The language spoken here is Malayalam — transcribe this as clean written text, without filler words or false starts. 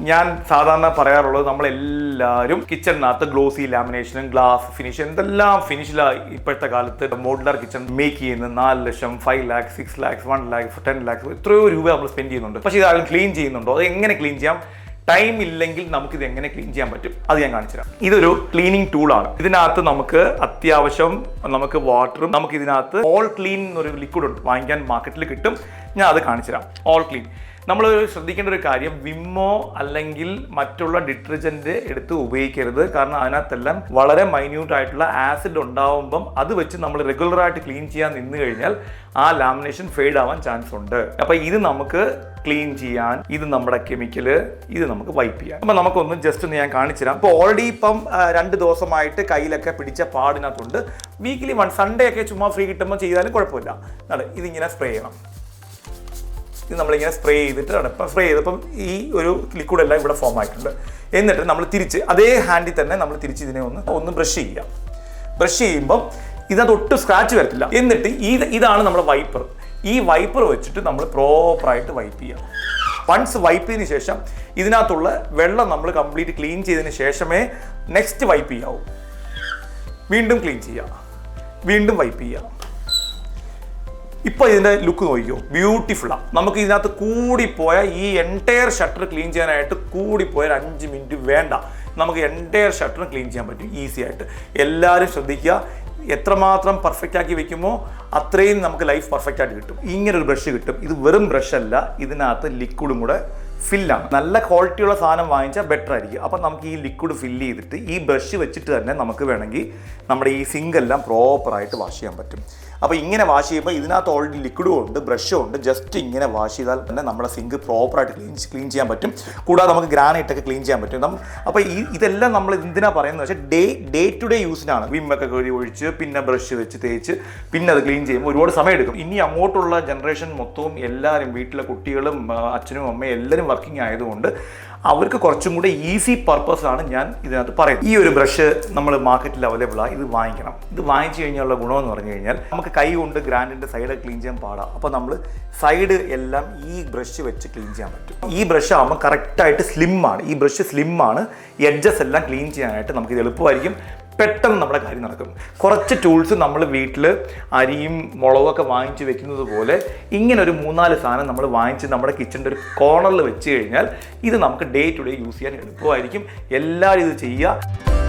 ഞാൻ സാധാരണ പറയാറുള്ളത് നമ്മളെല്ലാവരും കിച്ചണിനകത്ത് ഗ്ലോസി ലാമിനേഷനും ഗ്ലാസ് ഫിനിഷ് എന്തെല്ലാം ഫിനിഷിലാണ് ഇപ്പോഴത്തെ കാലത്ത് മോഡുലാർ കിച്ചൺ മേക്ക് ചെയ്യുന്നത് 4 ലക്ഷം 5 lakhs 6 lakhs 1 lakh 10 lakhs എത്രയോ രൂപ നമ്മൾ സ്പെൻഡ് ചെയ്യുന്നുണ്ട്. പക്ഷേ ഇതാരും ക്ലീൻ ചെയ്യുന്നുണ്ടോ? അത് എങ്ങനെ ക്ലീൻ ചെയ്യാം? ടൈം ഇല്ലെങ്കിൽ നമുക്കിത് എങ്ങനെ ക്ലീൻ ചെയ്യാൻ പറ്റും അത് ഞാൻ കാണിച്ചു തരാം. ഇതൊരു ക്ലീനിങ് ടൂളാണ്. ഇതിനകത്ത് നമുക്ക് അത്യാവശ്യം നമുക്ക് വാട്ടറും നമുക്ക് ഇതിനകത്ത് ഓൾ ക്ലീൻ എന്നൊരു ലിക്വിഡ് വാങ്ങിക്കാൻ മാർക്കറ്റിൽ കിട്ടും. ഞാൻ അത് കാണിച്ചു തരാം. ഓൾ ക്ലീൻ നമ്മൾ ശ്രദ്ധിക്കേണ്ട ഒരു കാര്യം, വിമ്മോ അല്ലെങ്കിൽ മറ്റുള്ള ഡിറ്റർജൻറ്റ് എടുത്ത് ഉപയോഗിക്കരുത്. കാരണം അതിനകത്തെല്ലാം വളരെ മൈന്യൂട്ട് ആയിട്ടുള്ള ആസിഡ് ഉണ്ടാവുമ്പം അത് വെച്ച് നമ്മൾ റെഗുലറായിട്ട് ക്ലീൻ ചെയ്യാൻ നിന്ന് കഴിഞ്ഞാൽ ആ ലാമിനേഷൻ ഫെയ്ഡ് ആവാൻ ചാൻസ് ഉണ്ട്. അപ്പോൾ ഇത് നമുക്ക് ക്ലീൻ ചെയ്യാൻ, ഇത് നമ്മുടെ കെമിക്കല്, ഇത് നമുക്ക് വൈപ്പ് ചെയ്യാം. അപ്പം നമുക്കൊന്ന് ജസ്റ്റ് ഒന്ന് ഞാൻ കാണിച്ചു തരാം. ഇപ്പോൾ ഓൾറെഡി ഇപ്പം 2 ദിവസമായിട്ട് കയ്യിലൊക്കെ പിടിച്ച പാടിനകത്തുണ്ട്. വീക്കിലി 1 സൺഡേ ഒക്കെ ചുമ്മാ ഫ്രീ കിട്ടുമ്പോൾ ചെയ്താലും കുഴപ്പമില്ല. ഇതിങ്ങനെ സ്പ്രേ ചെയ്യണം. ഇത് നമ്മളിങ്ങനെ സ്പ്രേ ചെയ്തിട്ട് ഇപ്പം സ്പ്രേ ചെയ്തപ്പം ഈ ഒരു ലിക്വിഡ് എല്ലാം ഇവിടെ ഫോം ആയിട്ടുണ്ട്. എന്നിട്ട് നമ്മൾ തിരിച്ച് അതേ ഹാൻഡിൽ തന്നെ നമ്മൾ തിരിച്ച് ഇതിനെ ഒന്ന് ബ്രഷ് ചെയ്യാം. ബ്രഷ് ചെയ്യുമ്പം ഇതിനകത്ത് ഒട്ടും സ്ക്രാച്ച് വരത്തില്ല. എന്നിട്ട് ഇതാണ് നമ്മുടെ വൈപ്പർ. ഈ വൈപ്പർ വെച്ചിട്ട് നമ്മൾ പ്രോപ്പറായിട്ട് വൈപ്പ് ചെയ്യാം. വൺസ് വൈപ്പ് ചെയ്തതിന് ശേഷം ഇതിനകത്തുള്ള വെള്ളം നമ്മൾ കംപ്ലീറ്റ് ക്ലീൻ ചെയ്തതിന് ശേഷമേ നെക്സ്റ്റ് വൈപ്പ് ചെയ്യാവൂ. വീണ്ടും ക്ലീൻ ചെയ്യാം, വീണ്ടും വൈപ്പ് ചെയ്യാം. ഇപ്പോൾ ഇതിൻ്റെ ലുക്ക് നോക്കിക്കോ, ബ്യൂട്ടിഫുള്ളാണ്. നമുക്ക് ഇതിനകത്ത് കൂടിപ്പോയ ഈ എൻറ്റയർ ഷട്ടർ ക്ലീൻ ചെയ്യാനായിട്ട് കൂടിപ്പോയ 5 മിനിറ്റ് വേണ്ട. നമുക്ക് എൻറ്റയർ ഷട്ടർ ക്ലീൻ ചെയ്യാൻ പറ്റും ഈസി ആയിട്ട്. എല്ലാവരും ശ്രദ്ധിക്കുക, എത്രമാത്രം പെർഫെക്റ്റ് ആക്കി വെക്കുമോ അത്രയും നമുക്ക് ലൈഫ് പെർഫെക്റ്റ് ആയിട്ട് കിട്ടും. ഇങ്ങനൊരു ബ്രഷ് കിട്ടും. ഇത് വെറും ബ്രഷ് അല്ല, ഇതിനകത്ത് ലിക്വിഡും കൂടെ ഫില്ലാണ്. നല്ല ക്വാളിറ്റിയുള്ള സാധനം വാങ്ങിച്ചാൽ ബെറ്റർ ആയിരിക്കും. അപ്പം നമുക്ക് ഈ ലിക്വിഡ് ഫില്ല് ചെയ്തിട്ട് ഈ ബ്രഷ് വെച്ചിട്ട് തന്നെ നമുക്ക് വേണമെങ്കിൽ നമ്മുടെ ഈ സിങ്കെല്ലാം പ്രോപ്പറായിട്ട് വാഷ് ചെയ്യാൻ പറ്റും. അപ്പോൾ ഇങ്ങനെ വാഷ് ചെയ്യുമ്പോൾ ഇതിനകത്ത് ഓൾറെഡി ലിക്വിഡും ഉണ്ട്, ബ്രഷും ഉണ്ട്. ജസ്റ്റ് ഇങ്ങനെ വാഷ് ചെയ്താൽ തന്നെ നമ്മുടെ സിങ്ക് പ്രോപ്പറായിട്ട് ക്ലീൻ ചെയ്യാൻ പറ്റും. കൂടാതെ നമുക്ക് ഗ്രാനൈറ്റൊക്കെ ക്ലീൻ ചെയ്യാൻ പറ്റും. അപ്പോൾ ഇതെല്ലാം നമ്മൾ എന്തിനാണ് പറയുന്നത് വെച്ചാൽ ഡേ ടു ഡേ യൂസിനാണ്. വിമ്മൊക്കെ കയറി ഒഴിച്ച് പിന്നെ ബ്രഷ് വെച്ച് തേച്ച് പിന്നെ അത് ക്ലീൻ ചെയ്യുമ്പോൾ ഒരുപാട് സമയം എടുക്കും. ഇനി അങ്ങോട്ടുള്ള ജനറേഷൻ മൊത്തവും എല്ലാവരും വീട്ടിലെ കുട്ടികളും അച്ഛനും അമ്മയും എല്ലാവരും വർക്കിംഗ് ആയതുകൊണ്ട് അവർക്ക് കുറച്ചും കൂടെ ഈസി പർപ്പസാണ് ഞാൻ ഇതിനകത്ത് പറയുന്നത്. ഈ ഒരു ബ്രഷ് നമ്മൾ മാർക്കറ്റിൽ അവൈലബിളാണ്. ഇത് വാങ്ങിക്കണം. ഇത് വാങ്ങിച്ചു കഴിഞ്ഞാലുള്ള ഗുണമെന്ന് പറഞ്ഞു കഴിഞ്ഞാൽ നമുക്ക് കൈ കൊണ്ട് ഗ്രാൻഡിൻ്റെ സൈഡ് ക്ലീൻ ചെയ്യാൻ പാടാം. അപ്പോൾ നമ്മൾ സൈഡ് എല്ലാം ഈ ബ്രഷ് വെച്ച് ക്ലീൻ ചെയ്യാൻ പറ്റും. ഈ ബ്രഷ് ആകുമ്പോൾ കറക്റ്റായിട്ട് സ്ലിമ്മാണ്. ഈ ബ്രഷ് സ്ലിമ്മാണ്. എഡ്ജസ് എല്ലാം ക്ലീൻ ചെയ്യാനായിട്ട് നമുക്കിത് എളുപ്പമായിരിക്കും. പെട്ടെന്ന് നമ്മുടെ കാര്യം നടക്കും. കുറച്ച് ടൂൾസ് നമ്മൾ വീട്ടിൽ അരിയും മുളകൊക്കെ വാങ്ങിച്ച് വെക്കുന്നത് പോലെ ഇങ്ങനെ ഒരു 3-4 സാധനം നമ്മൾ വാങ്ങിച്ച് നമ്മുടെ കിച്ചണിൻ്റെ ഒരു കോർണറിൽ വെച്ച് കഴിഞ്ഞാൽ ഇത് നമുക്ക് ഡേ ടു ഡേ യൂസ് ചെയ്യാൻ എളുപ്പമായിരിക്കും. എല്ലാവരും ഇത് ചെയ്യുക.